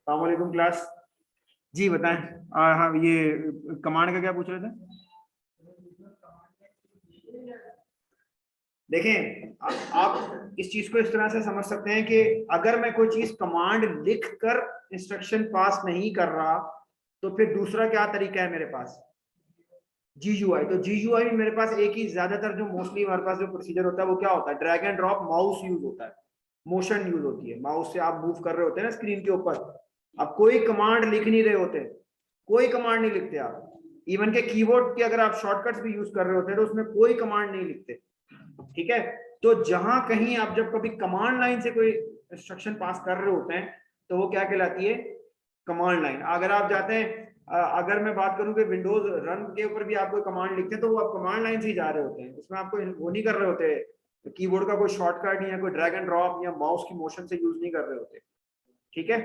अस्सलाम वालेकुम क्लास। जी बताएं। हाँ, ये कमांड का क्या पूछ रहे थे? देखें, आप इस चीज को इस तरह से समझ सकते हैं कि अगर मैं कोई चीज कमांड लिख कर इंस्ट्रक्शन पास नहीं कर रहा तो फिर दूसरा क्या तरीका है मेरे पास? जीयूआई। तो जीयूआई में मेरे पास एक ही, ज्यादातर जो मोस्टली हमारे पास जो प्रोसीजर होता है वो क्या होता है? Drag and drop mouse use होता है, मोशन यूज होती है। माउस से आप मूव कर रहे होते हैं ना स्क्रीन के ऊपर। अब कोई कमांड लिख नहीं रहे होते, कोई कमांड नहीं लिखते आप। इवन के कीबोर्ड के अगर आप शॉर्टकट्स भी यूज कर रहे होते हैं तो उसमें कोई कमांड नहीं लिखते। ठीक है, तो जहां कहीं आप जब कभी कमांड लाइन से कोई इंस्ट्रक्शन पास कर रहे होते हैं तो वो क्या कहलाती है? Command line. अगर आप जाते हैं, अगर मैं बात करूं कि विंडोज रन के ऊपर भी आप कोई कमांड लिखते हैं तो वो आप कमांड लाइन से ही जा रहे होते हैं, उसमें आपको वो नहीं कर रहे होते, कीबोर्ड का कोई शॉर्टकट या कोई ड्रैग एंड ड्रॉप या माउस की मोशन से यूज नहीं कर रहे होते। ठीक है,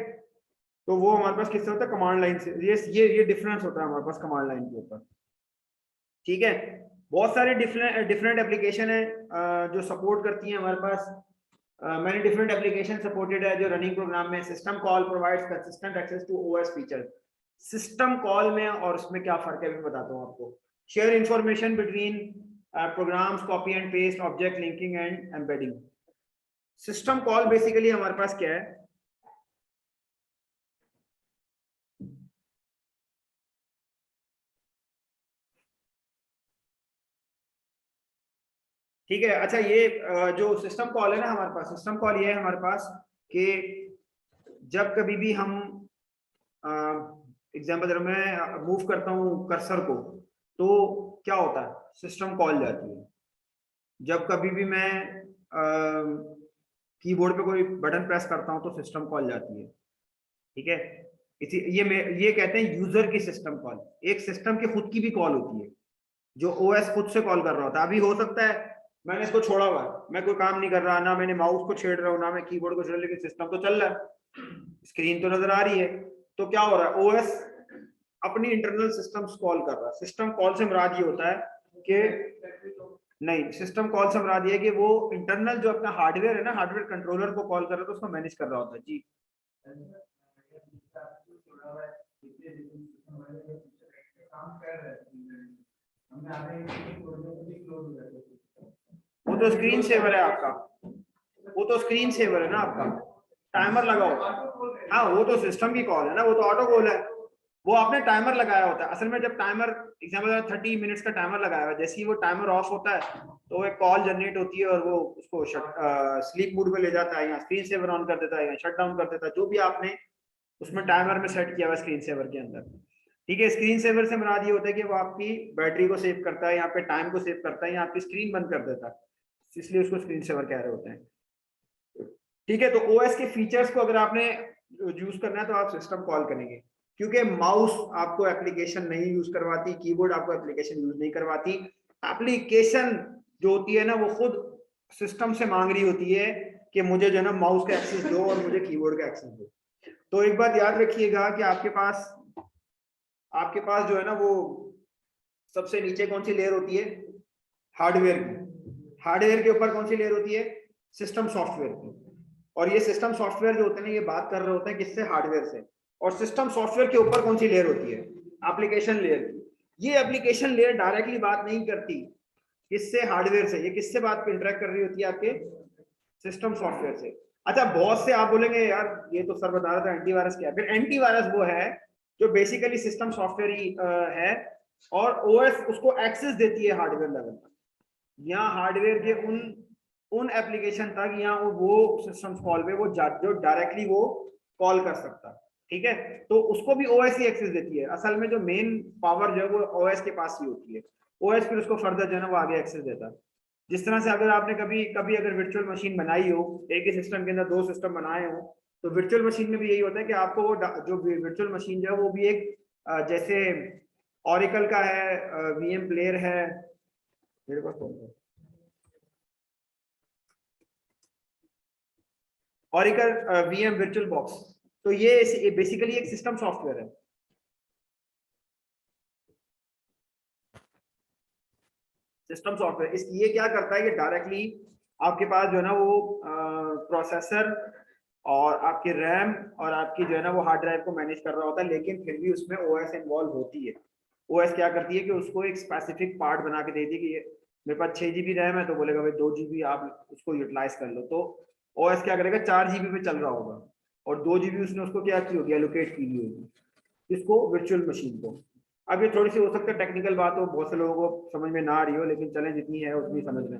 तो वो हमारे पास किससे होता है? कमांड लाइन से। ये डिफरेंस होता है हमारे पास कमांड लाइन के ऊपर। ठीक है, बहुत सारे डिफरेंट डिफरेंट एप्लीकेशन है जो सपोर्ट करती हैं हमारे पास। मैंने डिफरेंट एप्लीकेशन सपोर्टेड है जो रनिंग प्रोग्राम में। System call provides consistent access to OS feature. System call में और उसमें क्या फर्क है मैं बताता हूँ आपको। Share information between programs, copy and paste, object linking and embedding. System call basically हमारे पास क्या है? ठीक है, अच्छा ये जो सिस्टम कॉल है ना हमारे पास, सिस्टम कॉल ये है हमारे पास कि जब कभी भी हम एग्जाम्पल जब मैं मूव करता हूँ कर्सर को तो क्या होता है? सिस्टम कॉल जाती है। जब कभी भी मैं कीबोर्ड पे कोई बटन प्रेस करता हूँ तो सिस्टम कॉल जाती है। ठीक है, इसी ये कहते हैं यूजर की सिस्टम कॉल। एक सिस्टम की खुद की भी कॉल होती है जो ओएस खुद से कॉल कर रहा होता है। अभी हो सकता है मैंने इसको छोड़ा हुआ है, मैं कोई काम नहीं कर रहा, ना मैंने माउस को छेड़ रहा हूँ ना मैं कीबोर्ड को छेड़ रहा, लेकिन सिस्टम तो चल रहा है, स्क्रीन तो नजर आ रही है। तो क्या हो रहा है? ओएस अपनी इंटरनल सिस्टम्स कॉल कर रहा है। सिस्टम कॉल से मुराद ये होता है कि नहीं, सिस्टम कॉल से मुराद ये है कि वो इंटरनल जो अपना हार्डवेयर है ना, हार्डवेयर कंट्रोलर को कॉल कर रहा है तो उसको मैनेज कर रहा होता है। जी वो तो स्क्रीन सेवर है आपका, वो तो स्क्रीन सेवर है ना आपका। टाइमर लगा होता है। हाँ, वो तो सिस्टम की कॉल है ना, वो तो ऑटो कॉल है। वो आपने टाइमर लगाया होता है। असल में जब टाइमर, एग्जाम्पल 30 मिनट्स का टाइमर लगाया हुआ है, जैसे ही वो टाइमर ऑफ होता है तो एक कॉल जनरेट होती है और वो उसको स्लीप मोड पे ले जाता है, या स्क्रीन सेवर ऑन कर देता है या शट डाउन कर देता है, जो भी आपने उसमें टाइमर में सेट किया हुआ स्क्रीन सेवर के अंदर। ठीक है, स्क्रीन सेवर से मुराद ये होता है कि वो आपकी बैटरी को सेव करता है, यहाँ पे टाइम को सेव करता है, या आपकी स्क्रीन बंद कर देता है, इसलिए उसको स्क्रीन सेवर कह रहे होते हैं। ठीक है, तो ओएस के फीचर्स को अगर आपने यूज करना है तो आप सिस्टम कॉल करेंगे, क्योंकि माउस आपको एप्लीकेशन नहीं यूज करवाती, कीबोर्ड आपको एप्लीकेशन यूज नहीं करवाती। एप्लीकेशन जो होती है ना वो खुद सिस्टम से मांग रही होती है कि मुझे जो है ना माउस का एक्सेस दो और मुझे कीबोर्ड का एक्सेस दो। तो एक बात याद रखिएगा कि आपके पास जो है ना वो सबसे नीचे कौन सी लेयर होती है? हार्डवेयर की। हार्डवेयर के ऊपर कौन सी लेयर होती है? सिस्टम सॉफ्टवेयर की। और ये सिस्टम सॉफ्टवेयर जो होते हैं ये बात कर रहे होते हैं किससे? हार्डवेयर से। और सिस्टम सॉफ्टवेयर के ऊपर कौन सी लेयर होती है? एप्लीकेशन लेयर की। ये एप्लीकेशन लेयर डायरेक्टली बात नहीं करती किससे? हार्डवेयर से। ये किससे बात इंटरेक्ट कर रही होती है? आपके सिस्टम सॉफ्टवेयर से। अच्छा, बहुत से आप बोलेंगे यार ये तो सर बता रहा था एंटीवायरस क्या है। फिर एंटीवायरस वो है जो बेसिकली सिस्टम सॉफ्टवेयर ही है, और ओएस उसको एक्सेस देती है हार्डवेयर लेवल पर, या हार्डवेयर के उन उन एप्लीकेशन तक, या वो सिस्टम कॉल पे वो जो डायरेक्टली वो कॉल कर सकता है। ठीक है, तो उसको भी ओएस ही एक्सेस देती है। असल में जो मेन पावर जो है वो ओएस के पास ही होती है। ओएस फिर उसको फर्दर जो है ना वो आगे एक्सेस देता है। जिस तरह से अगर आपने कभी कभी अगर वर्चुअल मशीन बनाई हो, एक ही सिस्टम के अंदर दो सिस्टम बनाए हो, तो वर्चुअल मशीन में भी यही होता है कि आपको वो जो वर्चुअल मशीन जो है वो भी एक जैसे ऑरिकल का है, वीएम प्लेयर है मेरे पास, ऑरिकल वीएम वर्चुअल बॉक्स। तो ये बेसिकली एक सिस्टम सॉफ्टवेयर है। सिस्टम सॉफ्टवेयर ये क्या करता है? ये डायरेक्टली आपके पास जो है ना वो प्रोसेसर और आपकी रैम और आपकी जो है ना वो हार्ड ड्राइव को मैनेज कर रहा होता है, लेकिन फिर भी उसमें ओएस इन्वॉल्व होती है। ओएस क्या करती है कि उसको एक स्पेसिफिक पार्ट बना के देती है कि ये मेरे पास 6 GB रैम है, तो बोलेगा भाई 2 GB आप उसको यूटिलाइज कर लो। तो ओएस क्या करेगा, 4 GB पे चल रहा होगा और 2 GB उसने उसको क्या की होगी, एलोकेट की हुई होगी इसको, वर्चुअल मशीन को। अब ये थोड़ी सी हो सकता है टेक्निकल बात हो, बहुत से लोगों को समझ में ना आ रही हो, लेकिन चलें जितनी है उतनी समझ लें।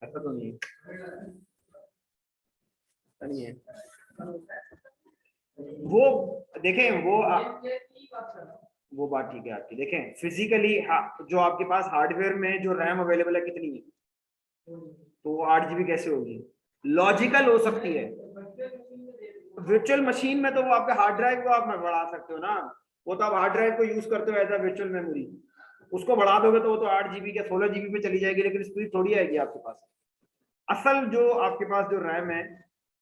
ऐसा तो नहीं है, वो देखें वो बात ठीक है आपकी। देखें फिजिकली जो आपके पास हार्डवेयर में जो रैम अवेलेबल है कितनी है, तो वो 8 GB कैसे होगी, लॉजिकल हो सकती है। वर्चुअल मशीन में तो वो आपके हार्ड ड्राइव को आप बढ़ा सकते हो ना, वो तो आप हार्ड ड्राइव को यूज करते हो एज अ वर्चुअल मेमोरी, उसको बढ़ा दोगे तो वो तो 8 GB या 16 GB पे चली जाएगी, लेकिन स्पीड थोड़ी आएगी आपके पास। असल जो आपके पास जो रैम है,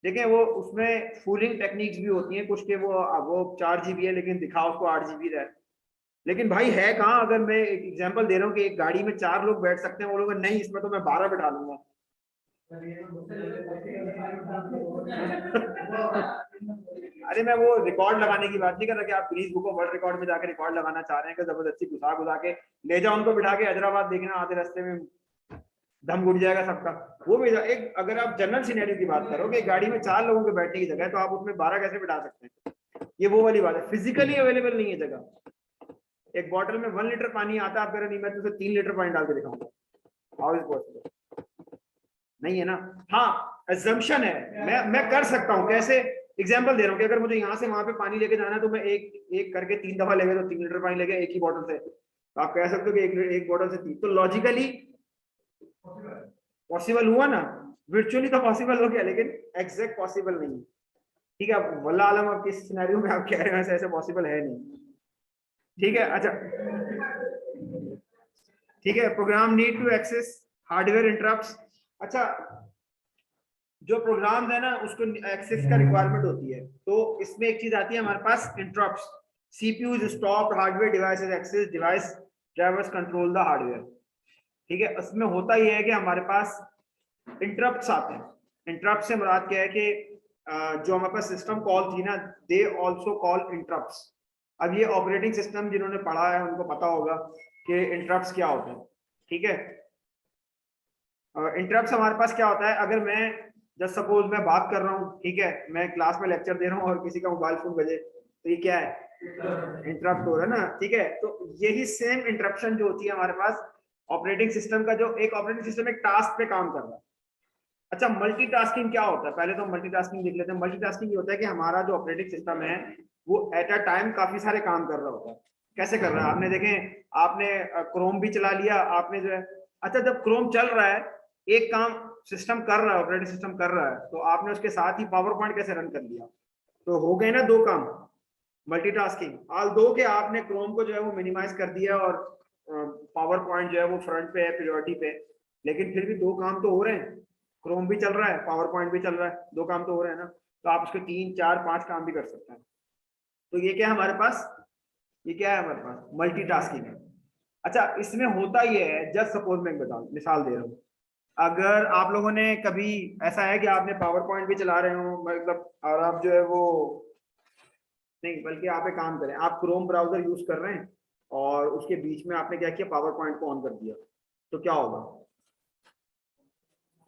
देखिए वो उसमें फूलिंग टेक्निक्स भी होती हैं कुछ के, वो 4 GB है लेकिन दिखाओ उसको 8 GB रहा है, लेकिन भाई है कहाँ। अगर मैं एक एग्जांपल दे रहा हूँ कि एक गाड़ी में 4 लोग बैठ सकते हैं, वो लोग नहीं इसमें तो मैं 12 बैठा लूंगा। अरे मैं वो रिकॉर्ड लगाने की बात नहीं कर रहा कि आप प्लीज बुक वर्ल्ड रिकॉर्ड में जाके रिकॉर्ड लगाना चाह रहे हैं कि जबरदस्ती घुसा घुसा के ले जाओ उनको बिठा के हैदराबाद, देखना आधे रास्ते में दम घुट जाएगा सबका। वो भी एक, अगर आप जनरल सिनेरियो की बात करो कि गाड़ी में 4 लोगों के बैठने की जगह है, तो आप उसमें 12 कैसे बिठा सकते हैं, ये वो वाली बात है। फिजिकली अवेलेबल नहीं है जगह। एक बॉटल में 1 लीटर पानी आता है, आप कह रहे नहीं मैं तुझे 3 लीटर पानी डाल के दिखाऊंगा, हाउ इज पॉसिबल, नहीं है ना। हाँ अजम्पशन है, मैं कर सकता हूँ कैसे, एग्जांपल दे रहा हूँ कि अगर मुझे यहाँ से वहां पे पानी लेके जाना है तो मैं एक करके 3 दफा लेगा तो 3 लीटर पानी लेगा एक ही बॉटल से, तो आप कह सकते हो कि एक बॉटल से 3, तो लॉजिकली पॉसिबल हुआ ना, वर्चुअली तो पॉसिबल हो गया, लेकिन एग्जैक्ट पॉसिबल नहीं है। ठीक है, वल्लाह आलम आप किस सिनेरियो में आप कह रहे हैं ऐसे पॉसिबल है नहीं। ठीक है, अच्छा ठीक है, program need to access hardware interrupts. अच्छा, जो प्रोग्राम है ना उसको एक्सेस का रिक्वायरमेंट होती है, तो इसमें एक चीज आती है हमारे पास, interrupts. CPU is stopped hardware devices access device drivers control the hardware. ठीक है, उसमें होता यह है कि हमारे पास इंटरप्ट्स आते हैं। इंटरप्ट से मुराद क्या है कि जो हमारे पास सिस्टम कॉल थी ना, दे आल्सो कॉल इंटरप्ट्स। अब ये ऑपरेटिंग सिस्टम जिन्होंने पढ़ा है उनको पता होगा कि इंटरप्ट्स क्या होते हैं। ठीक है, इंटरप्ट्स हमारे पास क्या होता है, अगर मैं जस्ट सपोज मैं बात कर रहा हूँ, ठीक है, मैं क्लास में लेक्चर दे रहा हूँ और किसी का मोबाइल फोन बजे, तो ये क्या है, इंटरप्ट हो रहा है ना। ठीक है, तो यही सेम इंटरप्शन जो होती है हमारे पास ऑपरेटिंग सिस्टम का, जो एक ऑपरेटिंग सिस्टम एक टास्क पे काम कर रहा है। अच्छा, मल्टीटास्किंग क्या होता है, पहले तो मल्टीटास्किंग देख लेते हैं। मल्टीटास्किंग ये होता है कि हमारा जो ऑपरेटिंग सिस्टम है वो एट अ टाइम काफी सारे काम कर रहा होता है। कैसे कर रहा है, आपने देखें, आपने क्रोम भी चला लिया आपने जो है। अच्छा, जब क्रोम चल रहा है, एक काम सिस्टम कर रहा है, ऑपरेटिंग सिस्टम कर रहा है, तो आपने उसके साथ ही पावर पॉइंट कैसे रन कर लिया, तो हो गए ना 2 काम, मल्टीटास्किंग। ऑल दो के आपने क्रोम को जो है वो मिनिमाइज कर दिया और पावर पॉइंट जो है वो फ्रंट पे है प्रायोरिटी पे, लेकिन फिर भी 2 काम तो हो रहे हैं, क्रोम भी चल रहा है पावर पॉइंट भी चल रहा है, 2 काम तो हो रहे हैं ना। तो आप उसके 3 4 5 काम भी कर सकते हैं। तो ये क्या है हमारे पास, ये क्या है हमारे पास, मल्टीटास्किंग है। अच्छा, इसमें होता ये है, जस्ट सपोज मैं बताऊं, मिसाल दे रहा हूँ, अगर आप लोगों ने कभी ऐसा है कि आपने पावर पॉइंट भी चला रहे हो, मतलब, और आप जो है वो, नहीं बल्कि आप एक काम करें, आप क्रोम ब्राउजर यूज कर रहे हैं और उसके बीच में आपने क्या किया, पावर पॉइंट को ऑन कर दिया, तो क्या होगा,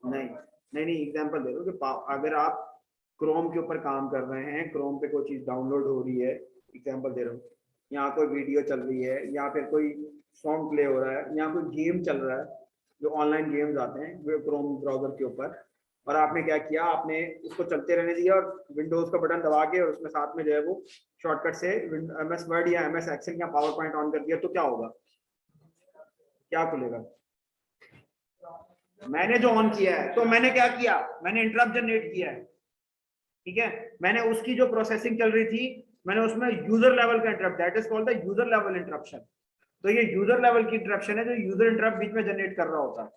नहीं नहीं नहीं, एग्जांपल दे दो कि अगर आप क्रोम के ऊपर काम कर रहे हैं, क्रोम पे कोई चीज डाउनलोड हो रही है, एग्जांपल दे रहा हूँ, यहाँ कोई वीडियो चल रही है या फिर कोई सॉन्ग प्ले हो रहा है, यहाँ कोई गेम चल रहा है, जो ऑनलाइन गेम्स आते हैं वो क्रोम ब्राउजर के ऊपर, और आपने क्या किया, आपने उसको चलते रहने दिया और विंडोज का बटन दबा के और उसमें साथ में जो है वो शॉर्टकट से MS वर्ड या MS एक्सेल या पावर पॉइंट ऑन कर दिया, तो क्या होगा, क्या खुलेगा, मैंने जो ऑन किया है, तो मैंने क्या किया, मैंने इंटरप्ट जनरेट किया है। ठीक है, मैंने उसकी जो प्रोसेसिंग चल रही थी, मैंने उसमें यूजर लेवल का interrupt, that is called the user level interruption. तो ये यूजर लेवल की इंटरप्शन है जो यूजर इंटरप्ट बीच में जनरेट कर रहा होता है।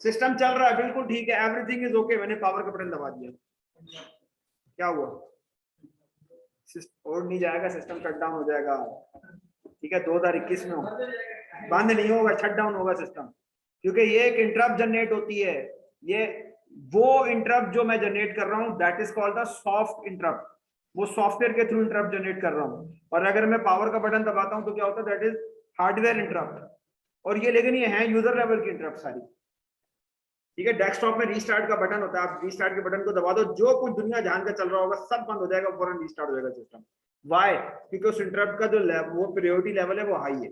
सिस्टम चल रहा है बिल्कुल ठीक है, एवरीथिंग इज ओके, मैंने पावर का बटन दबा दिया, क्या हुआ, और नहीं जाएगा, सिस्टम शट डाउन हो जाएगा। ठीक है, 2021 में होगा, बंद नहीं होगा, शट डाउन होगा सिस्टम, क्योंकि ये एक इंटरप्ट जनरेट होती है। ये वो इंटरप्ट जो मैं जनरेट कर रहा हूँ that is called the soft interrupt, वो सॉफ्टवेयर के थ्रू इंटरप्ट जनरेट कर रहा हूँ। और अगर मैं पावर का बटन दबाता हूँ तो क्या होता है, दैट इज हार्डवेयर इंटरप्ट। और ये लेकिन ये है यूजर लेवल की इंटरप्ट सारी, ठीक है। डेस्कटॉप में रीस्टार्ट का बटन होता है, आप रीस्टार्ट के बटन को दबा दो, जो कुछ दुनिया जहान का चल रहा होगा सब बंद हो जाएगा, फौरन रीस्टार्ट हो जाएगा सिस्टम। वाई? क्योंकि उस इंटरप्ट का जो वो प्रायोरिटी लेवल है वो हाई है,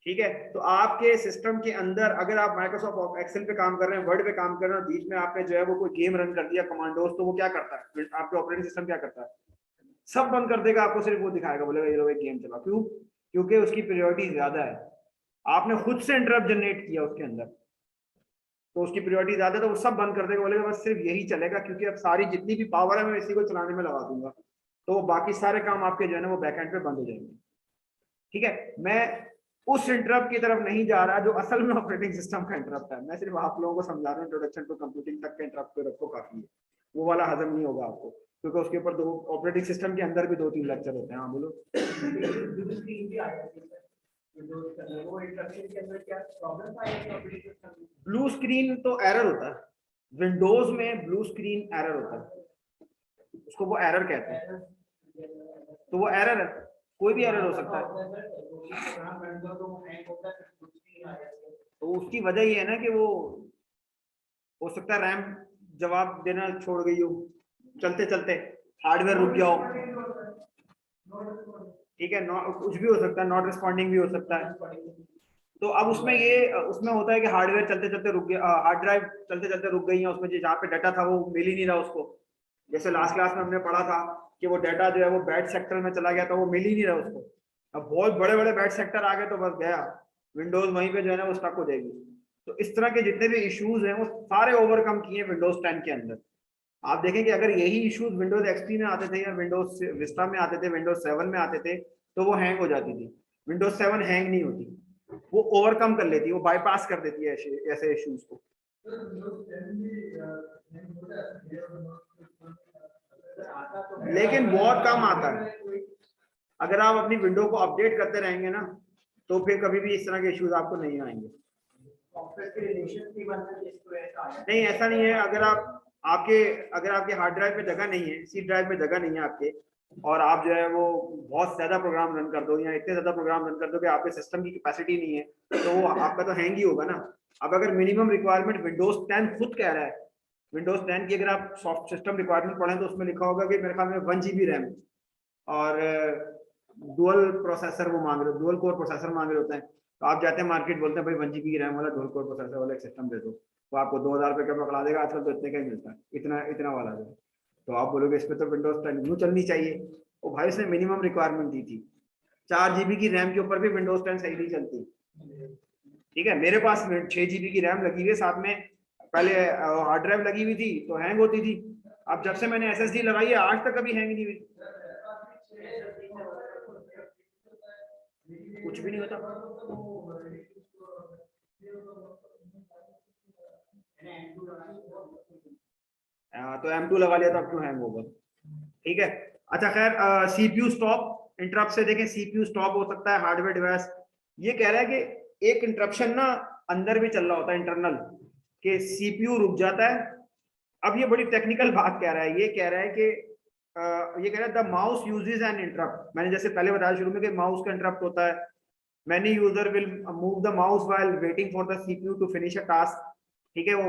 ठीक है। तो आपके सिस्टम के अंदर अगर आप माइक्रोसॉफ्ट एक्सेल पे काम कर रहे हैं, वर्ड पे काम कर रहे हैं, बीच में आपने जो है वो कोई गेम रन कर दिया कमांडोज, तो वो क्या करता है, आपके ऑपरेटिंग सिस्टम क्या करता है, सब बंद कर देगा, आपको सिर्फ वो दिखाएगा, बोलेगा ये लो एक गेम चला। क्यों? क्योंकि उसकी प्रायोरिटी ज्यादा है, आपने खुद से इंटरप्ट जनरेट किया उसके अंदर, तो उसकी प्रायोरिटी ज्यादा है, तो वो सब बंद कर देगा, बोलेगा बस सिर्फ यही चलेगा, क्योंकि अब सारी जितनी भी पावर है मैं इसी को चलाने में लगा दूंगा, तो बाकी सारे काम आपके जो है ना वो बैकएंड पे बंद हो जाएंगे, ठीक है। मैं उस इंटरप्ट की तरफ नहीं जा रहा जो असल में ऑपरेटिंग सिस्टम का इंटरप्ट है, मैं सिर्फ आप लोगों को समझा रहा हूँ, इंट्रोडक्शन टू कंप्यूटिंग तक के इंटरप्ट को रखो, काफी है, वो वाला हजम नहीं होगा आपको, क्योंकि उसके ऊपर दो ऑपरेटिंग सिस्टम के अंदर भी 2-3 लेक्चर होते हैं। हाँ बोलो। ब्लू स्क्रीन तो एरर होता है, विंडोज में ब्लू स्क्रीन एरर होता है, उसको वो एरर कहते हैं, तो वो एरर है, कोई भी एरर हो सकता है। तो उसकी वजह ये है ना कि वो हो सकता है रैम जवाब देना छोड़ गई हो, चलते चलते हार्डवेयर रुक गया हो, ठीक है, कुछ भी हो सकता है, नॉट रिस्पॉन्डिंग भी हो सकता है। तो अब उसमें ये उसमें होता है कि हार्डवेयर चलते चलते रुक गया, हार्ड ड्राइव चलते चलते रुक गई है, उसमें जहाँ पे डाटा था वो मिल ही नहीं रहा उसको, जैसे लास्ट क्लास में हमने पढ़ा था कि वो डाटा जो है वो बैड सेक्टर में चला गया, तो वो मिल ही नहीं रहा उसको। अब बहुत बड़े बड़े बैड सेक्टर आ गए तो बस गया, विंडोज वहीं पे जो है ना वो स्टक हो जाएगी। तो इस तरह के जितने भी इश्यूज हैं वो सारे ओवरकम किए विंडोज 10 के अंदर। आप देखें कि अगर यही इश्यूज विंडोज एक्सपी में आते थे या विंडोज विस्टा में आते थे, विंडोज 7 में आते थे, तो वो हैंग हो जाती थी। विंडोज 7 हैंग नहीं होती, वो ओवरकम कर लेती है, वो बाईपास कर देती है ऐसे इश्यूज को। लेकिन बहुत कम आता है, अगर आप अपनी विंडो को अपडेट करते रहेंगे ना तो फिर कभी भी इस तरह के इश्यूज आपको नहीं आएंगे। नहीं ऐसा नहीं है, अगर आपके हार्ड ड्राइव में जगह नहीं है, सी ड्राइव में जगह नहीं है आपके, और आप जो है वो बहुत ज्यादा प्रोग्राम रन कर दो या इतने ज्यादा प्रोग्राम रन कर दो कि आपके सिस्टम की कैपेसिटी नहीं है, तो वो आपका तो हैंग ही होगा ना। अब अगर मिनिमम रिक्वायरमेंट विंडोज 10 खुद कह रहा है, विंडोज 10 की अगर आप सॉफ्ट सिस्टम रिक्वायरमेंट पढ़ें तो उसमें लिखा होगा कि मेरे ख्याल में 1 GB रैम और डुअल प्रोसेसर वो मांग रहे, डुअल कोर प्रोसेसर मांग रहे होते हैं। तो आप जाते हैं मार्केट, बोलते हैं भाई 1 GB की रैम वाला डुअल कोर प्रोसेसर वाला एक सिस्टम दे दो, तो आपको 2000 रुपये का पकड़ा देगा, आजकल तो इतने का ही मिलता है, इतना इतना वाला है। तो आप बोलोगे इस पर तो विंडोज 10 न्यू चलनी चाहिए, वो भाई उसने मिनिमम रिक्वायरमेंट दी थी, 4 GB की रैम के ऊपर भी विंडोज 10 सही नहीं चलती, ठीक है। मेरे पास 6 GB की रैम लगी हुई है, साथ में पहले हार्ड ड्राइव लगी हुई थी तो हैंग होती थी। अब जब से मैंने SSD लगाई है आज तक कभी हैंग नहीं हुई, कुछ भी नहीं होता। तो M2 लगा लिया तो अब क्यों हैंग होगा, ठीक है। अच्छा खैर, CPU स्टॉप इंटरप्ट से देखें, CPU स्टॉप हो सकता है हार्डवेयर डिवाइस। ये कह रहा है कि एक इंटरप्शन ना अंदर भी चल रहा होता है इंटरनल, कि CPU रुक जाता है। अब ये बड़ी टेक्निकल बात कह रहा है, ये कह रहा है कि ये कह रहा है the mouse uses an interrupt. मैंने जैसे पहले बताया शुरू में कि माउस का इंटरप्ट होता है, many user will move the mouse while waiting for the CPU to finish a task, ठीक है। वो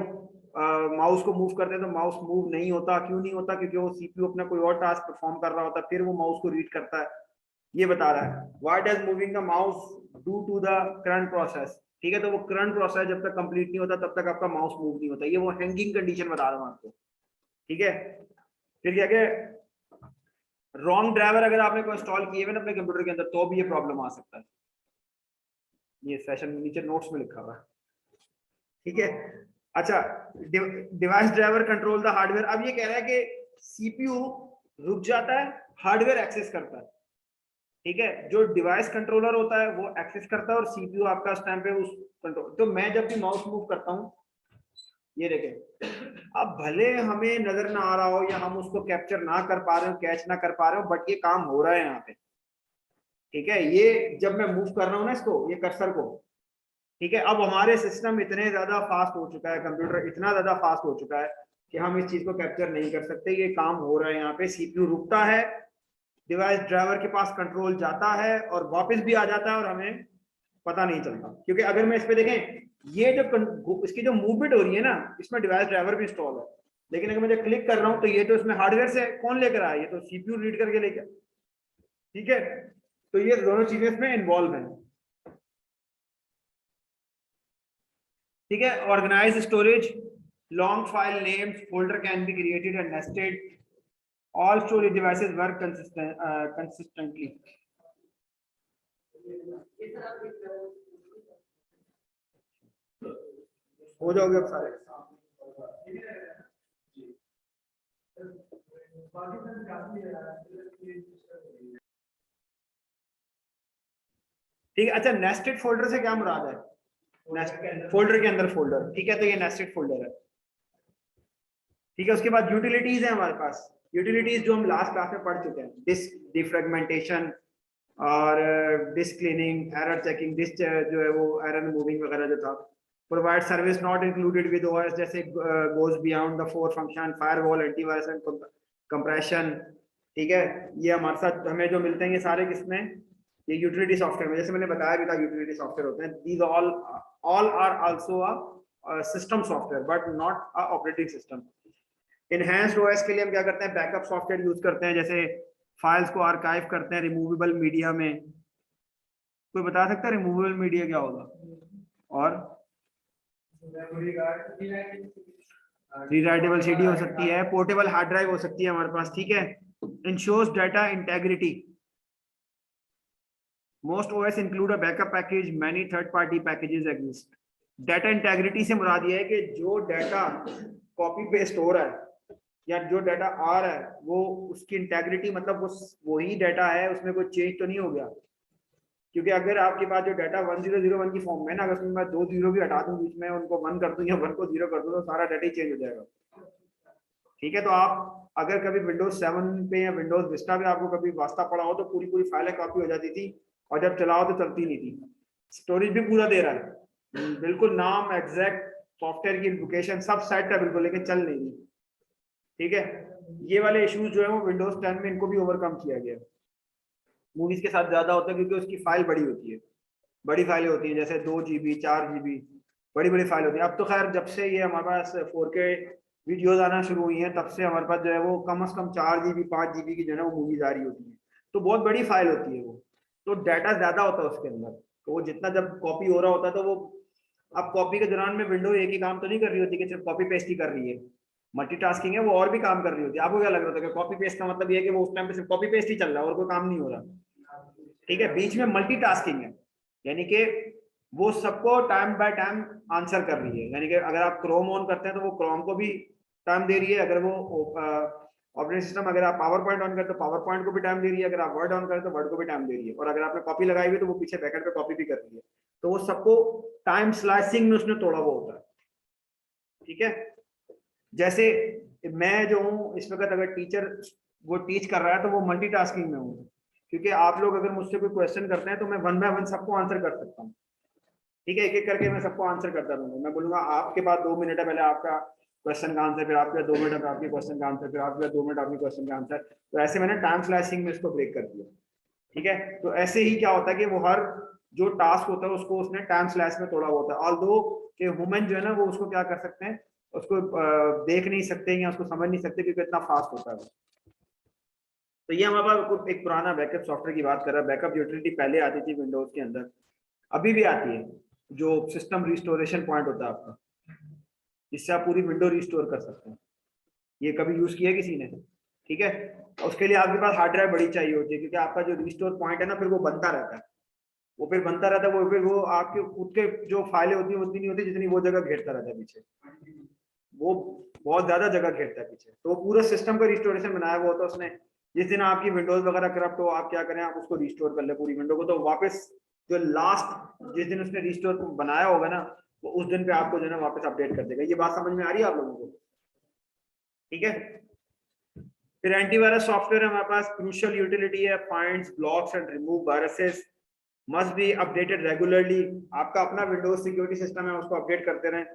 माउस को मूव करते हैं तो माउस मूव नहीं होता, क्यों नहीं होता, क्योंकि वो CPU अपना कोई और टास्क परफॉर्म कर रहा होता है, फिर वो माउस को रीड करता है, ये बता रहा है। Why does moving the mouse do to the current process, ठीक है। तो वो करंट प्रोसेस जब तक कंप्लीट नहीं होता तब तक आपका माउस मूव नहीं होता, ये वो हैंगिंग कंडीशन बता रहा हूँ आपको, ठीक है। फिर क्या कि रॉन्ग ड्राइवर अगर आपने कोई इंस्टॉल किए हुए ना अपने कंप्यूटर के अंदर तो भी ये प्रॉब्लम आ सकता है, ये सेशन नीचे नोट्स में लिखा हुआ है, ठीक है। अच्छा, device driver control the hardware. अब ये कह रहा है कि CPU रुक जाता है, हार्डवेयर एक्सेस करता है, ठीक है। जो डिवाइस कंट्रोलर होता है वो एक्सेस करता है और CPU आपका उस टाइम पे उस कंट्रोल। तो मैं जब भी माउस मूव करता हूँ, ये देखें, अब भले हमें नजर ना आ रहा हो या हम उसको कैप्चर ना कर पा रहे हो, कैच ना कर पा रहे हो, बट ये काम हो रहा है यहाँ पे, ठीक है, ये जब मैं मूव कर रहा हूँ ना इसको, ये कर्सर को, ठीक है, अब हमारे सिस्टम इतने ज्यादा फास्ट हो चुका है, कंप्यूटर इतना ज्यादा फास्ट हो चुका है कि हम इस चीज को कैप्चर नहीं कर सकते। ये काम हो रहा है यहाँ पे, सीपीयू रुकता है, डिवाइस ड्राइवर के पास कंट्रोल जाता है और वापस भी आ जाता है और हमें पता नहीं चलता। क्योंकि अगर मैं इस पे देखें, ये जो इसकी जो मूवमेंट हो रही है ना, इसमें डिवाइस ड्राइवर भी इंस्टॉल है, लेकिन अगर मैं क्लिक कर रहा हूँ तो ये तो इसमें हार्डवेयर से कौन लेकर आया, ये तो सीपीयू रीड करके लेकर, ठीक है। तो ये दोनों चीजें इसमें इन्वॉल्व हैं, ठीक है। Organise storage, long file names, folder can be created and nested, all storage devices work consistently. हो जाओगे अब सारे। ठीक है, अच्छा नेस्टेड फोल्डर से क्या मुराद है? फोल्डर के अंदर फोल्डर, ठीक है, तो ये नेस्टेड फोल्डर है, ठीक है। उसके बाद यूटिलिटीज है हमारे पास, यूटिलिटीज जो हम लास्ट क्लास में पढ़ चुके हैं, डिस्क डिफ्रेगमेंटेशन और disk cleaning, error checking, disk जो है वो एरर मूविंग वगैरह जो था, provide service not included with OS, जैसे goes beyond the four function, firewall, antivirus and compression, ठीक है। ये हमारे साथ हमें जो मिलते हैं ये सारे किसमें, ये यूटिलिटी सॉफ्टवेयर में, जैसे मैंने बताया भी था यूटिलिटी सॉफ्टवेयर होते हैं, these all are also a system software but not a operating system. Enhanced OS के लिए हम क्या करते हैं, बैकअप सॉफ्टवेयर यूज करते हैं, जैसे फाइल्स को आर्काइव करते हैं रिमूवेबल मीडिया में। कोई बता सकता है रिमूवेबल मीडिया क्या होगा? और रीराइटेबल सीडी हो सकती है, पोर्टेबल हार्ड ड्राइव हो सकती है हमारे पास, ठीक है। Ensures data integrity, most OS include a backup package, many third party packages exist. Data integrity से मुराद ये है कि जो डाटा कॉपी पेस्ट हो रहा है या जो डाटा आ रहा है वो उसकी इंटेग्रिटी, मतलब वही डाटा है, उसमें कोई चेंज तो नहीं हो गया। क्योंकि अगर आपके पास जो डाटा 1001 की फॉर्म में ना, अगर उसमें मैं 2 जीरो भी हटा दूं बीच में, उनको 1 कर दूं या 1 को 0 कर दूं, तो सारा डाटा ही चेंज हो जाएगा, ठीक है। तो आप अगर कभी विंडोज 7 पे या विंडोज विस्टा पे आपको कभी वास्ता पड़ा हो तो पूरी पूरी फाइलें कॉपी हो जाती थी, और जब चलाओ तो चलती नहीं थी। स्टोरेज भी पूरा दे रहा है, बिल्कुल नाम एग्जैक्ट सॉफ्टवेयर की लोकेशन सब सेट है बिल्कुल, लेकिन चल नहीं रही, ठीक है। ये वाले इश्यूज जो है वो विंडोज 10 में इनको भी ओवरकम किया गया। मूवीज के साथ ज्यादा होता है क्योंकि उसकी फाइल बड़ी होती है, बड़ी फाइलें होती हैं, जैसे 2 GB 4 GB, बड़ी बड़ी फाइल होती है। अब तो खैर जब से ये हमारे पास 4K वीडियोज आना शुरू हुई हैं, तब से हमारे पास जो है वो कम से कम 4 GB 5 GB की जो है ना वो मूवीज आ रही होती है, तो बहुत बड़ी फाइल होती है वो, तो डाटा ज्यादा होता है उसके अंदर। तो वो जितना जब कॉपी हो रहा होता है तो वो, अब कॉपी के दौरान में विंडो एक ही काम तो नहीं कर रही होती कि सिर्फ कॉपी पेस्ट ही कर रही है, मल्टीटास्किंग है, वो और भी काम कर रही होती है। आपको क्या लग रहा था कि कॉपी पेस्ट का मतलब ये है कि वो उस टाइम पे सिर्फ कॉपी पेस्ट ही चल रहा है और कोई काम नहीं हो रहा, ठीक है। बीच में मल्टीटास्किंग है, यानी कि वो सबको टाइम बाय टाइम आंसर कर रही है, यानी कि अगर आप क्रोम ऑन करते हैं तो वो क्रोम को भी टाइम दे रही है, अगर वो ऑपरेटिंग सिस्टम, अगर आप पावर पॉइंट ऑन करते तो पावर पॉइंट को भी टाइम दे रही है, अगर आप वर्ड ऑन करें तो वर्ड को भी टाइम दे रही है, और अगर आपने कॉपी लगाई हुई तो वो पीछे बैकेंड पे कॉपी भी कर रही है। तो वो सबको टाइम स्लाइसिंग में उसने तोड़ा हुआ होता है, ठीक है। जैसे मैं जो हूँ इस वक्त, अगर टीचर वो टीच कर रहा है तो वो मल्टीटास्किंग में हूँ, क्योंकि आप लोग अगर मुझसे कोई क्वेश्चन करते हैं तो मैं 1 बाय 1 सबको आंसर कर सकता हूँ, ठीक है। एक एक करके मैं सबको आंसर करता रहूंगा। मैं बोलूंगा आपके पास 2 मिनट है, पहले आपका क्वेश्चन का आंसर, फिर आपके 2 मिनट आपके क्वेश्चन का आंसर, फिर आपके 2 मिनट आपके क्वेश्चन का आंसर। तो ऐसे मैंने टाइम स्लाइसिंग में इसको ब्रेक कर दिया, ठीक है। तो ऐसे ही क्या होता है कि वो हर जो टास्क होता है उसको उसने टाइम स्लाइस में तोड़ा होता है। ऑल्दो कि ह्यूमन जो है ना वो उसको क्या कर सकते हैं, उसको देख नहीं सकते या उसको समझ नहीं सकते क्योंकि इतना फास्ट होता है। तो ये हमारे पास एक पुराना बैकअप सॉफ्टवेयर की बात कर रहा है। बैकअप यूटिलिटी पहले आती थी विंडोज के अंदर, अभी भी आती है, जो सिस्टम रिस्टोरेशन पॉइंट होता है आपका, जिससे आप पूरी विंडो रिस्टोर कर सकते हैं। ये कभी यूज किया किसी ने? ठीक है। उसके लिए आपके पास हार्ड ड्राइव बड़ी चाहिए होती है, क्योंकि आपका जो रिस्टोर पॉइंट है ना फिर वो बनता रहता है, वो फिर बनता रहता है, वो फिर वो आपके खुद के जो फाइलें होती है उतनी नहीं होती जितनी वो जगह घेरता रहता है पीछे, वो बहुत ज्यादा जगह घेरता है पीछे। तो पूरा सिस्टम का रिस्टोरेशन बनाया हुआ होता है उसने। जिस दिन आपकी विंडोज वगैरह करप्ट हो, आप क्या करें, आप उसको रिस्टोर कर ले पूरी विंडो को, तो वापस जो लास्ट जिस दिन उसने रिस्टोर बनाया होगा ना, वो उस दिन पे आपको जो है ना वापस अपडेट कर देगा। ये बात समझ में आ रही है आप लोगों को? ठीक है। फिर एंटीवायरस सॉफ्टवेयर हमारे पास क्रूशियल यूटिलिटी है, finds, blocks and remove viruses, must be updated regularly. आपका अपना विंडोज सिक्योरिटी सिस्टम है, उसको अपडेट करते रहें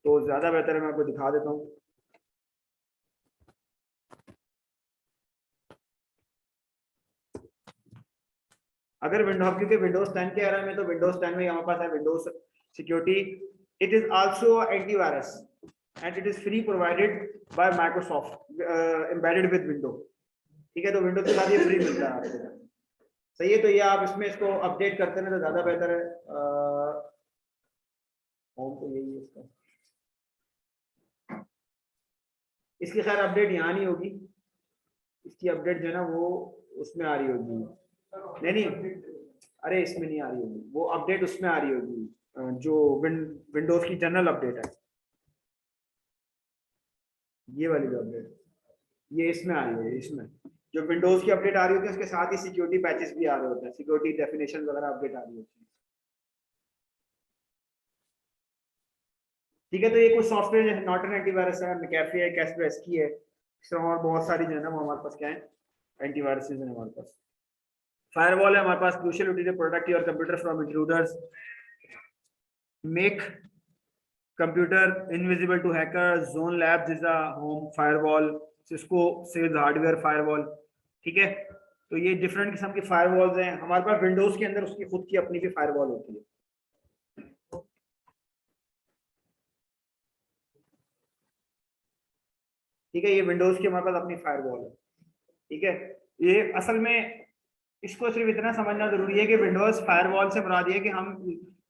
तो ज्यादा बेहतर है। मैं आपको दिखा देता हूँ। अगर विंडोज, क्योंकि विंडोज 10 के एरा में तो विंडोज 10 में हमारे पास है Windows security, it is also antivirus and it is free provided by Microsoft embedded with window. ठीक है, तो विंडोज के साथ ये फ्री मिलता है आपको। सही है, तो ये आप इसमें इसको अपडेट करते हैं तो ज्यादा बेहतर है। होम तो यही है इसका, इसकी खैर अपडेट यहाँ नहीं होगी, इसकी अपडेट जो है ना वो उसमें आ रही होगी। नहीं, अरे इसमें नहीं आ रही होगी, वो अपडेट उसमें आ रही होगी जो विंडोज की जनरल अपडेट है, ये वाली जो अपडेट ये इसमें आ रही है। इसमें जो विंडोज की अपडेट आ रही होती है उसके साथ ही सिक्योरिटी पैचेस भी आ रहे होते हैं, सिक्योरिटी डेफिनेशन वगैरह अपडेट आ रही होती है। ठीक है, तो ये कुछ सॉफ्टवेयर जैसे नॉर्टन एंटीवायरस है, मैकेफे है, कैस्परस्की है, और बहुत सारी जो है ना वो हमारे पास क्या है एंटीवायरस है हमारे पास। फायरवॉल है हमारे पास, crucial utility, protect your computer from intruders, make computer invisible to hacker, Zone Labs is a home firewall, Cisco sells hardware firewall. ठीक है, तो ये डिफरेंट किस्म की फायरवॉल्स हैं हमारे पास। विंडोज के अंदर उसकी खुद की अपनी भी फायरवॉल होती है। ठीक है, ये विंडोज की हमारे पास अपनी फायरवॉल है। ठीक है, ये असल में इसको सिर्फ इतना समझना जरूरी है कि विंडोज फायरवॉल से मुराद ये कि हम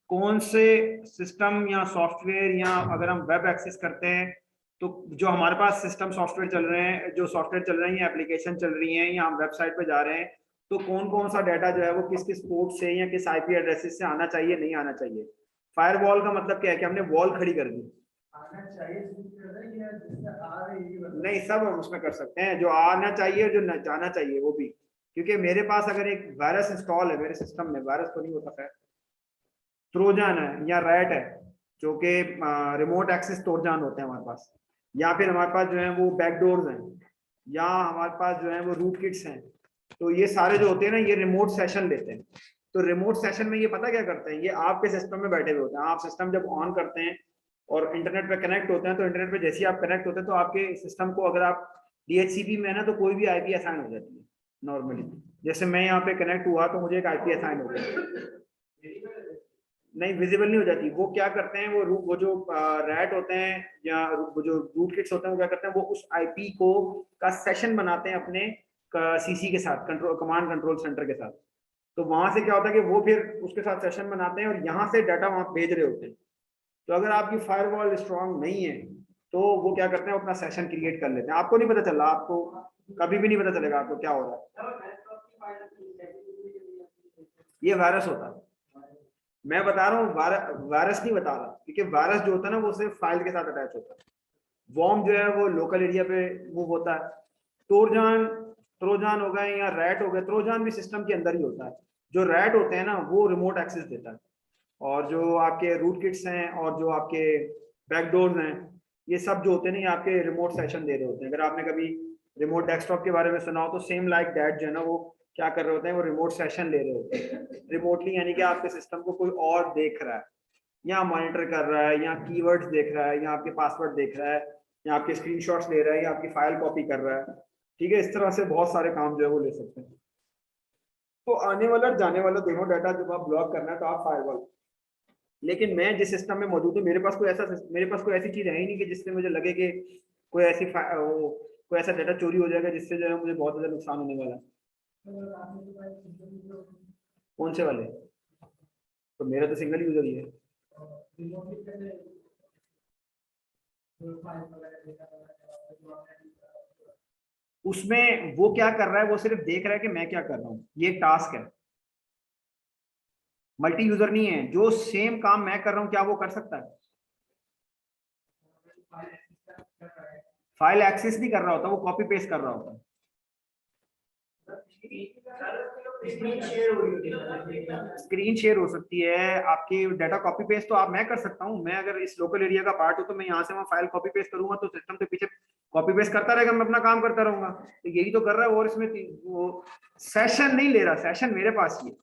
कौन से सिस्टम या सॉफ्टवेयर या अगर हम वेब एक्सेस करते हैं तो जो हमारे पास सिस्टम सॉफ्टवेयर चल रहे हैं, जो सॉफ्टवेयर चल रहे हैं या एप्लीकेशन चल रही हैं या हम वेबसाइट पे जा रहे हैं, तो कौन कौन सा डाटा जो है वो किस किस पोर्ट से या किस आईपी एड्रेसेस से आना चाहिए, नहीं आना चाहिए। फायरवॉल का मतलब क्या है कि हमने वॉल खड़ी कर दी। नहीं, सब हम उसमें कर सकते हैं, जो आना चाहिए और जो जाना चाहिए वो भी। क्योंकि मेरे पास अगर एक वायरस इंस्टॉल है मेरे सिस्टम में, वायरस तो नहीं होता है, ट्रोजन है या रैट है, जो कि रिमोट एक्सेस ट्रोजन होते हैं हमारे पास, या फिर हमारे पास जो है वो बैकडोर्स हैं, या हमारे पास जो है वो रूट किट्स हैं, तो ये सारे जो होते हैं ना ये रिमोट सेशन लेते हैं। तो रिमोट सेशन में ये पता क्या करते हैं, ये आपके सिस्टम में बैठे हुए होते हैं। आप सिस्टम जब ऑन करते हैं और इंटरनेट पे कनेक्ट होते हैं, तो इंटरनेट पे जैसे ही आप कनेक्ट होते हैं तो आपके सिस्टम को, अगर आप डीएचसीपी में है ना, तो कोई भी आईपी असाइन हो जाती है नॉर्मली। जैसे मैं यहाँ पे कनेक्ट हुआ तो मुझे एक आईपी असाइन हो गया। नहीं, विजिबल नहीं हो जाती। वो क्या करते हैं, वो जो रैट होते हैं या वो जो रूट किट्स होते हैं वो क्या करते हैं, वो उस आईपी को का सेशन बनाते हैं अपने सीसी के साथ, कंट्रोल कमांड कंट्रोल सेंटर के साथ। तो वहां से क्या होता है कि वो फिर उसके साथ सेशन बनाते हैं और यहाँ से डाटा वहां भेज रहे होते हैं। तो अगर आपकी फायरवॉल स्ट्रांग नहीं है तो वो क्या करते हैं, अपना सेशन क्रिएट कर लेते हैं। आपको नहीं पता चला, आपको कभी भी नहीं पता चलेगा आपको क्या हो रहा है। ये वायरस होता है, मैं बता रहा हूँ, वायरस नहीं बता रहा, क्योंकि वायरस जो होता है ना वो सिर्फ फाइल के साथ अटैच होता है। वॉर्म जो है वो लोकल एरिया पे मूव होता है। ट्रोजन ट्रोजन हो गए या रैट हो गए, ट्रोजन भी सिस्टम के अंदर ही होता है। जो रैट होते हैं ना वो रिमोट एक्सेस देता है, और जो आपके रूट किट्स हैं और जो आपके बैकडोर्स हैं, ये सब जो होते हैं ना ये आपके रिमोट सेशन दे रहे होते हैं। अगर आपने कभी रिमोट डेस्कटॉप के बारे में सुना हो तो सेम लाइक दैट जो है ना वो क्या कर रहे होते हैं, वो रिमोट सेशन ले रहे होते हैं रिमोटली, यानी कि आपके सिस्टम को कोई और देख रहा है, या मॉनिटर कर रहा है, या कीवर्ड्स देख रहा है, या आपके पासवर्ड देख रहा है, या आपके स्क्रीनशॉट्स ले रहा है, या आपकी फाइल कॉपी कर रहा है। ठीक है, इस तरह से बहुत सारे काम जो है वो ले सकते हैं। तो आने वाला और जाने वाला दोनों डाटा जब आप ब्लॉक करना है तो आप फायरवॉल। लेकिन मैं जिस सिस्टम में मौजूद हूँ मेरे पास कोई ऐसी चीज है ही नहीं कि जिससे मुझे लगे कि कोई कोई ऐसा डाटा चोरी हो जाएगा जिससे जो है मुझे बहुत ज्यादा नुकसान होने वाला है। कौन से वाले? तो मेरा तो सिंगल यूजर ही है। उसमें वो क्या कर रहा है, वो सिर्फ देख रहा है कि मैं क्या कर रहा हूँ, ये टास्क है, मल्टी यूजर नहीं है। जो सेम काम मैं कर रहा हूँ क्या वो कर सकता है? फाइल एक्सेस नहीं कर रहा होता, वो कॉपी पेस्ट कर रहा होता। स्क्रीन शेयर हो सकती है, आपकी डाटा कॉपी पेस्ट तो मैं कर सकता हूँ। मैं अगर इस लोकल एरिया का पार्ट हूँ तो मैं यहाँ से वहाँ फाइल कॉपी पेस्ट करूंगा तो सिस्टम के पीछे कॉपी पेस्ट करता रहेगा, मैं अपना काम करता रहूंगा। तो यही तो कर रहा है, और इसमें वो सेशन नहीं ले रहा, सेशन मेरे पास ही है।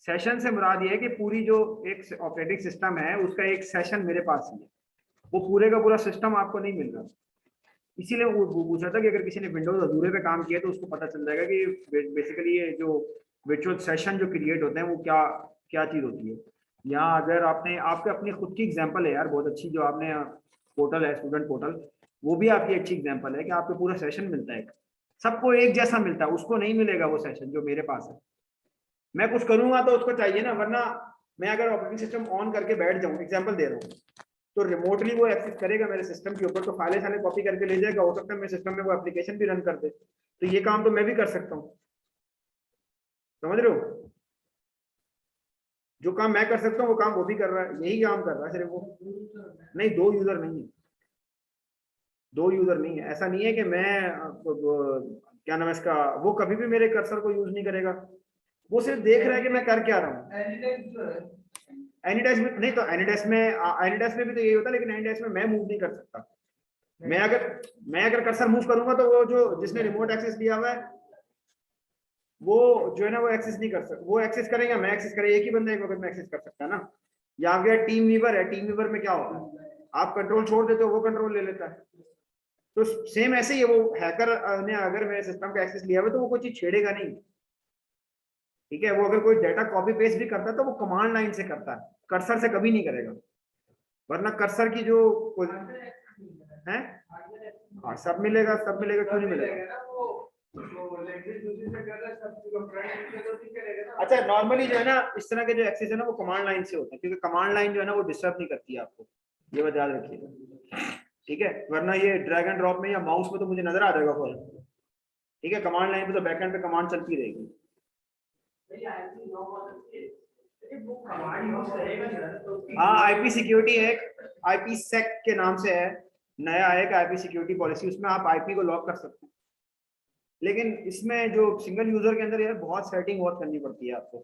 सेशन से मुराद ये है कि पूरी जो एक ऑपरेटिंग सिस्टम है उसका एक सेशन मेरे पास ही है, वो पूरे का पूरा सिस्टम आपको नहीं मिल रहा। इसीलिए वो पूछ रहा था कि अगर किसी ने विंडोज अधूरे पे काम किया तो उसको पता चल जाएगा कि बेसिकली ये जो वर्चुअल सेशन जो क्रिएट होते हैं वो क्या क्या चीज होती है। यहाँ अगर आपने आपके अपनी खुद की एग्जांपल है यार बहुत अच्छी, जो आपने पोर्टल है स्टूडेंट पोर्टल, वो भी आपकी अच्छी एग्जांपल है कि आपको पूरा सेशन मिलता है, सबको एक जैसा मिलता है, उसको नहीं मिलेगा वो सेशन जो मेरे पास है। मैं कुछ करूंगा तो उसको चाहिए ना, वरना मैं अगर ऑपरेटिंग सिस्टम ऑन करके बैठ जाऊं, एग्जांपल दे रहा हूँ, तो रिमोटली वो एक्सेस करेगा मेरे सिस्टम के ऊपर, तो फाइलें साले कॉपी करके ले जाएगा, हो सकता है मेरे सिस्टम में वो एप्लीकेशन भी रन कर दे, तो ये काम तो मैं भी कर सकता हूँ। समझ रहे हो, जो काम मैं कर सकता हूँ वो काम वो भी कर रहा है, यही काम कर रहा है सिर्फ वो। नहीं, दो यूजर नहीं है, दो यूजर नहीं है। ऐसा नहीं है कि मैं क्या नाम है इसका, वो कभी भी मेरे कर्सर को यूज नहीं करेगा, वो सिर्फ देख रहा है कि मैं कर क्या रहा हूँ। एनीडेस्क में नहीं, तो एनीडेस्क में भी तो यही होता है, लेकिन एनीडेस्क में मैं मूव नहीं कर सकता। मैं अगर कर्सर मूव करूंगा तो वो जो जिसने रिमोट एक्सेस लिया हुआ है वो जो है ना वो एक्सेस नहीं कर सकता, वो एक्सेस करेगा मैं एक्सेस करें, एक ही बंदा एक वक्त में एक्सेस कर सकता है ना। या अगर टीम वीवर है, टीम वीवर में क्या होता है, आप कंट्रोल छोड़ देते हो वो कंट्रोल ले लेता है। तो सेम ऐसे ही है, वो हैकर ने अगर मेरे सिस्टम का एक्सेस लिया हुआ तो वो कोई चीज छेड़ेगा नहीं। ठीक है, वो अगर कोई डाटा कॉपी पेस्ट भी करता है तो वो कमांड लाइन से करता है, कर्सर से कभी नहीं करेगा। वरना कर्सर की जो है, हाँ सब मिलेगा, सब मिलेगा, क्यों नहीं मिलेगा। अच्छा, नॉर्मली जो है ना इस तरह के जो एक्सेस है ना वो कमांड लाइन से होता है, क्योंकि कमांड लाइन जो है ना वो डिस्टर्ब नहीं करती है आपको, ये बात याद रखिएगा। ठीक है, वरना ये ड्रैग एंड ड्रॉप में या माउस में तो मुझे नजर आ जाएगा फॉल। ठीक है, कमांड लाइन पे तो बैकएंड पे कमांड चलती रहेगी। हाँ, आईपी सिक्योरिटी एक आईपी सेक के नाम से है, नया एक आईपी सिक्योरिटी पॉलिसी, उसमें आप आईपी को लॉक कर सकते हैं। लेकिन इसमें जो सिंगल यूजर के अंदर यार बहुत सेटिंग बहुत करनी पड़ती है आपको,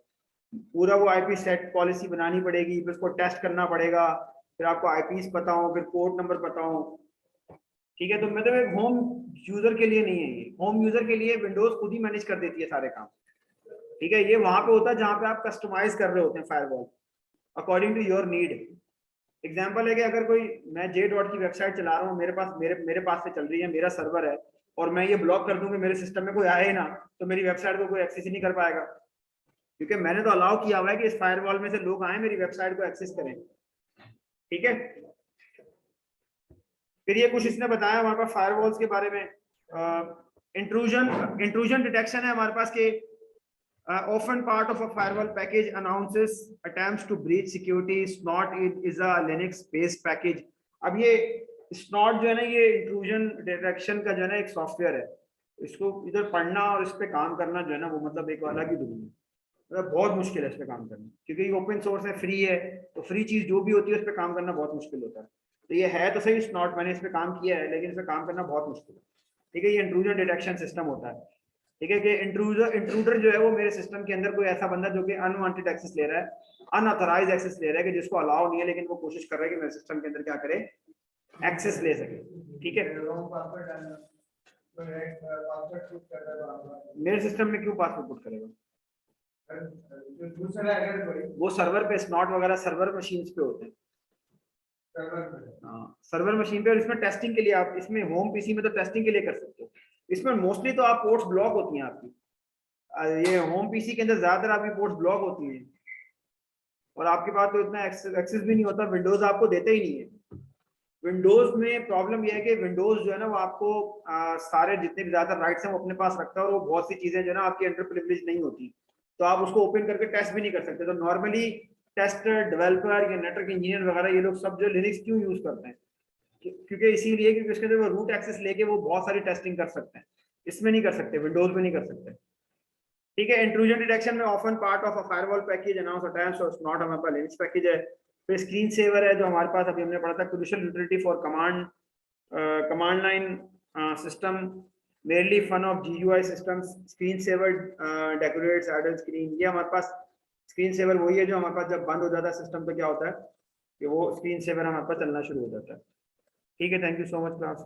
पूरा वो आईपी सेट पॉलिसी बनानी पड़ेगी, फिर उसको टेस्ट करना पड़ेगा, फिर आपको आईपीस पता हो, फिर पोर्ट नंबर पता हो। ठीक है, तो मतलब एक होम यूजर के लिए नहीं है ये, होम यूजर के लिए विंडोज खुद ही मैनेज कर देती है सारे काम। ठीक है, ये वहां पे होता है जहां पे आप कस्टमाइज कर रहे होते हैं firewall according to your need. Example है कि अगर कोई, मैं जे डॉट की वेबसाइट चला रहा हूँ, मेरे पास से चल रही है, मेरा सर्वर है, और मैं ये ब्लॉक कर दूं कि मेरे सिस्टम में कोई आए ना, तो मेरी वेबसाइट को कोई एक्सेस ही नहीं कर पाएगा, क्योंकि मैंने तो अलाउ किया हुआ है कि इस फायरवॉल में से लोग आए मेरी वेबसाइट को एक्सेस करें। ठीक है, फिर ये कुछ इसने बताया हमारे पास फायरवॉल्स के बारे में। इंट्रूजन डिटेक्शन है हमारे पास के often part of a firewall package announces attempts to breach security. Snot is a Linux based package. अब ये Snot जो है ना, ये इंट्रूजन डिटेक्शन का जो है ना एक सॉफ्टवेयर है, इसको इधर पढ़ना और इस पे काम करना जो है ना वो मतलब एक अलग ही दुनिया, मतलब बहुत मुश्किल है इस पे काम करना, क्योंकि ये ओपन सोर्स है, फ्री है, तो फ्री चीज जो भी होती है उस पर काम करना बहुत मुश्किल होता है। तो ये है तो सही Snot, मैंने इस पे काम किया है, लेकिन इस पे काम करना बहुत मुश्किल है। ठीक है, ये इंट्रूजन डिटेक्शन सिस्टम होता है। ठीक है, कि इंट्रूडर जो है वो मेरे सिस्टम के अंदर कोई ऐसा बंदा जो कि अनवांटेड एक्सेस ले रहा है, अनऑथराइज एक्सेस ले रहा है, कि जिसको अलाउ नहीं है, लेकिन वो कोशिश कर रहा है कि मेरे सिस्टम के अंदर क्या करे, एक्सेस ले सके। ठीक है, मेरे सिस्टम में क्यों पासवर्ड पुट करेगा, वो सर्वर पे स्नॉट वगैरह सर्वर मशीन पे होते हैं। हाँ, सर्वर मशीन पे, और इसमें टेस्टिंग के लिए आप, इसमें होम पीसी में तो टेस्टिंग के लिए कर सकते हो, इसमें मोस्टली तो आप पोर्ट्स ब्लॉक होती हैं आपकी, ये होम पीसी के अंदर ज्यादातर आपकी पोर्ट्स ब्लॉक होती हैं, और आपके पास तो इतना एक्सेस भी नहीं होता, विंडोज आपको देते ही नहीं है। विंडोज में प्रॉब्लम यह है कि विंडोज जो है ना वो आपको सारे जितने भी ज्यादा राइट्स हैं वो अपने पास रखता है, और वो बहुत सी चीजें जो है ना आपकी अंडर प्रिविलेज नहीं होती, तो आप उसको ओपन करके टेस्ट भी नहीं कर सकते। तो नॉर्मली टेस्टर, डेवलपर या नेटवर्क इंजीनियर वगैरह ये लोग सब जो लिनक्स क्यों यूज करते हैं, क्योंकि इसीलिए क्योंकि उसके अंदर वो रूट एक्सेस लेके वो बहुत सारी टेस्टिंग कर सकते हैं, इसमें नहीं कर सकते, विंडोज में नहीं कर सकते। ठीक है, इंट्रूजन डिटेक्शन में often part of a firewall package announce attempts और नॉट हमारे पास लिनक्स पैकेज है। फिर स्क्रीन सेवर है जो हमारे पास अभी हमने पढ़ा था, crucial utility for command line system, mainly fun of GUI systems. Screen saver decorates idle screen, ये हमारे पास स्क्रीन सेवर वही है जो हमारे पास जब बंद हो जाता है सिस्टम तो क्या होता है कि वो स्क्रीन सेवर हमारे पास चलना शुरू हो जाता है। ठीक है, thank you so much class.